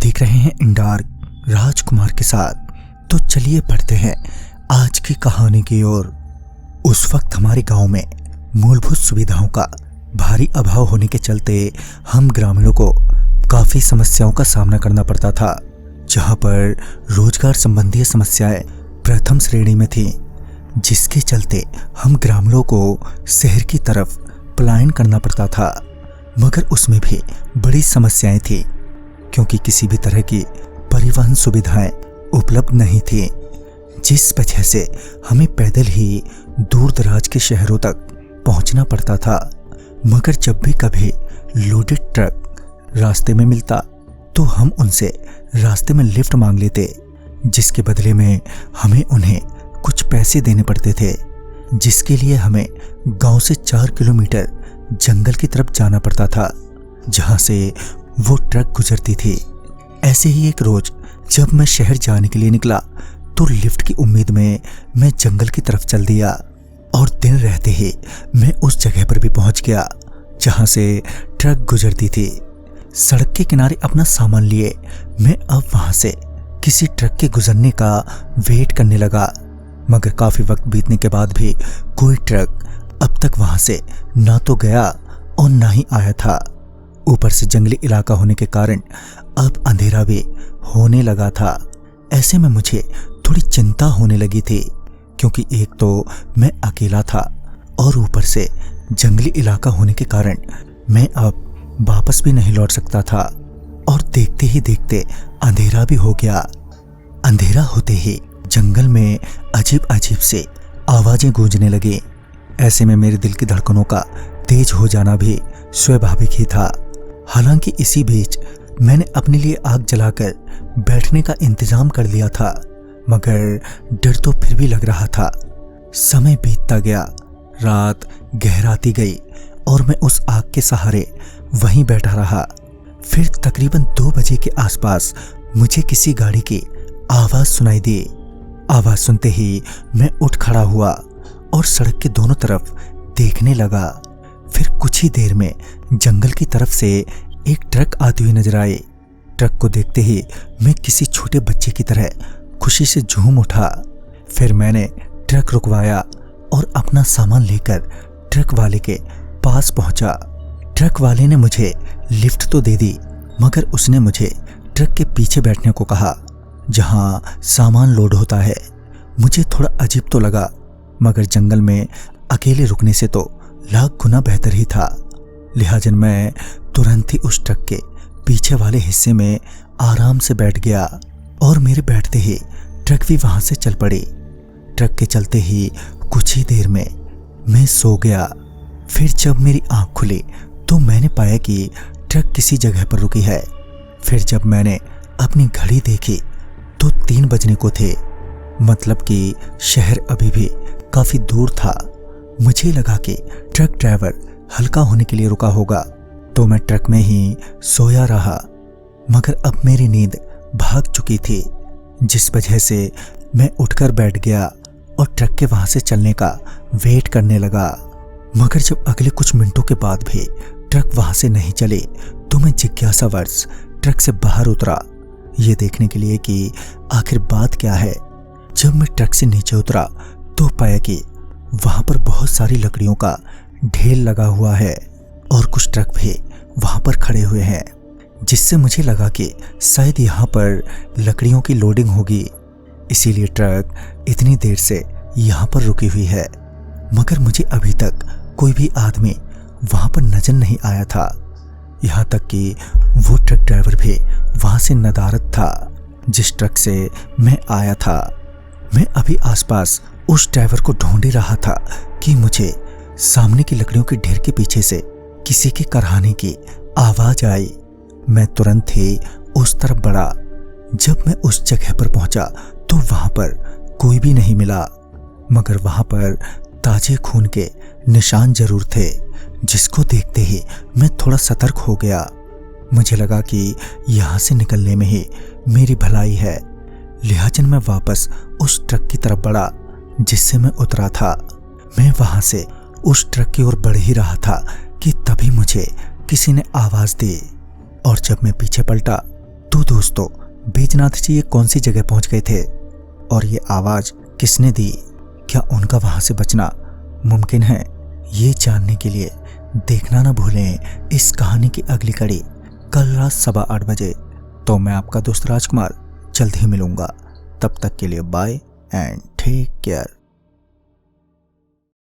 देख रहे हैं इंडार्क राजकुमार के साथ। तो चलिए बढ़ते हैं आज की कहानी की ओर। उस वक्त हमारे गांव में मूलभूत सुविधाओं का भारी अभाव होने के चलते हम ग्रामीणों को काफी समस्याओं का सामना करना पड़ता था, जहां पर रोजगार संबंधी समस्याएं प्रथम श्रेणी में थी, जिसके चलते हम ग्रामीणों को शहर की तरफ पलायन करना पड़ता था। मगर उसमें भी बड़ी समस्याएं थी, क्योंकि किसी भी तरह की परिवहन सुविधाएं उपलब्ध नहीं थी, जिस वजह से हमें पैदल ही दूर दराज के शहरों तक पहुंचना पड़ता था। मगर जब भी कभी लोडेड ट्रक रास्ते में मिलता तो हम उनसे रास्ते में लिफ्ट मांग लेते, जिसके बदले में हमें उन्हें कुछ पैसे देने पड़ते थे, जिसके लिए हमें गांव से 4 किलोमीटर जंगल की तरफ जाना पड़ता था, जहां से वो ट्रक गुजरती थी। ऐसे ही एक रोज जब मैं शहर जाने के लिए निकला तो लिफ्ट की उम्मीद में मैं जंगल की तरफ चल दिया, और दिन रहते ही मैं उस जगह पर भी पहुंच गया जहां से ट्रक गुजरती थी। सड़क के किनारे अपना सामान लिए मैं अब वहां से किसी ट्रक के गुजरने का वेट करने लगा, मगर काफी वक्त बीतने के बाद भी कोई ट्रक अब तक वहां से ना तो गया और ना ही आया था। ऊपर से जंगली इलाका होने के कारण अब अंधेरा भी होने लगा था। ऐसे में मुझे थोड़ी चिंता होने लगी थी, क्योंकि एक तो मैं अकेला था और ऊपर से जंगली इलाका होने के कारण मैं अब वापस भी नहीं लौट सकता था। और देखते ही देखते अंधेरा भी हो गया। अंधेरा होते ही जंगल में अजीब अजीब से आवाजें गूंजने लगी। ऐसे में मेरे दिल की धड़कनों का तेज हो जाना भी स्वाभाविक ही था। हालांकि इसी बीच मैंने अपने लिए आग जलाकर बैठने का इंतजाम कर लिया था, मगर डर तो फिर भी लग रहा था। समय बीतता गया, रात गहराती गई और मैं उस आग के सहारे वहीं बैठा रहा। फिर तकरीबन 2 बजे के आसपास मुझे किसी गाड़ी की आवाज सुनाई दी। आवाज सुनते ही मैं उठ खड़ा हुआ और सड़क के दोनों तरफ देखने लगा। फिर कुछ ही देर में जंगल की तरफ से एक ट्रक आती हुई नजर आई। ट्रक को देखते ही मैं किसी छोटे बच्चे की तरह खुशी से झूम उठा। फिर मैंने ट्रक रुकवाया और अपना सामान लेकर ट्रक वाले के पास पहुंचा। ट्रक वाले ने मुझे लिफ्ट तो दे दी, मगर उसने मुझे ट्रक के पीछे बैठने को कहा, जहां सामान लोड होता है। मुझे थोड़ा अजीब तो लगा, मगर जंगल में अकेले रुकने से तो लाख गुना बेहतर ही था। लिहाजन मैं तुरंत ही उस ट्रक के पीछे वाले हिस्से में आराम से बैठ गया, और मेरे बैठते ही ट्रक भी वहां से चल पड़ी। ट्रक के चलते ही कुछ ही देर में मैं सो गया। फिर जब मेरी आंख खुली तो मैंने पाया कि ट्रक किसी जगह पर रुकी है। फिर जब मैंने अपनी घड़ी देखी तो 3 बजने को थे, मतलब कि शहर अभी भी काफी दूर था। मुझे लगा कि ट्रक ड्राइवर हल्का होने के लिए रुका होगा, तो मैं ट्रक में ही सोया रहा। मगर अब मेरी नींद भाग चुकी थी, जिस वजह से मैं उठकर बैठ गया और ट्रक के वहां से चलने का वेट करने लगा। मगर जब अगले कुछ मिनटों के बाद भी ट्रक वहां से नहीं चले तो मैं जिज्ञासावश ट्रक से बाहर उतरा, ये देखने के लिए कि आखिर बात क्या है। जब मैं ट्रक से नीचे उतरा तो पाया कि वहां पर बहुत सारी लकड़ियों का ढेर लगा हुआ है और कुछ ट्रक भी वहां पर खड़े हुए हैं, जिससे मुझे लगा कि शायद यहाँ पर लकड़ियों की लोडिंग होगी, इसीलिए ट्रक इतनी देर से यहाँ पर रुकी हुई है। मगर मुझे अभी तक कोई भी आदमी वहां पर नजर नहीं आया था। यहाँ तक कि वो ट्रक ड्राइवर भी वहां से नदारद था जिस ट्रक से मैं आया था। मैं अभी आसपास उस ड्राइवर को ढूंढ ही रहा था कि मुझे सामने की लकड़ियों के ढेर के पीछे से किसी के कराहने की आवाज आई। मैं तुरंत ही उस तरफ बढ़ा। जब मैं उस जगह पर पहुंचा तो वहां पर कोई भी नहीं मिला, मगर वहां पर ताजे खून के निशान जरूर थे, जिसको देखते ही मैं थोड़ा सतर्क हो गया। मुझे लगा कि यहाँ से निकलने में ही मेरी भलाई है, लिहाजन मैं वापस उस ट्रक की तरफ बढ़ा जिससे मैं उतरा था। मैं वहां से उस ट्रक की ओर बढ़ ही रहा था कि तभी मुझे किसी ने आवाज दी, और जब मैं पीछे पलटा तो दोस्तों, बैजनाथ जी ये कौन सी जगह पहुंच गए थे और ये आवाज किसने दी? क्या उनका वहां से बचना मुमकिन है? ये जानने के लिए देखना ना भूलें इस कहानी की अगली कड़ी कल रात 8:15 बजे। तो मैं आपका दोस्त राजकुमार जल्द ही मिलूंगा। तब तक के लिए बाय एंड टेक केयर।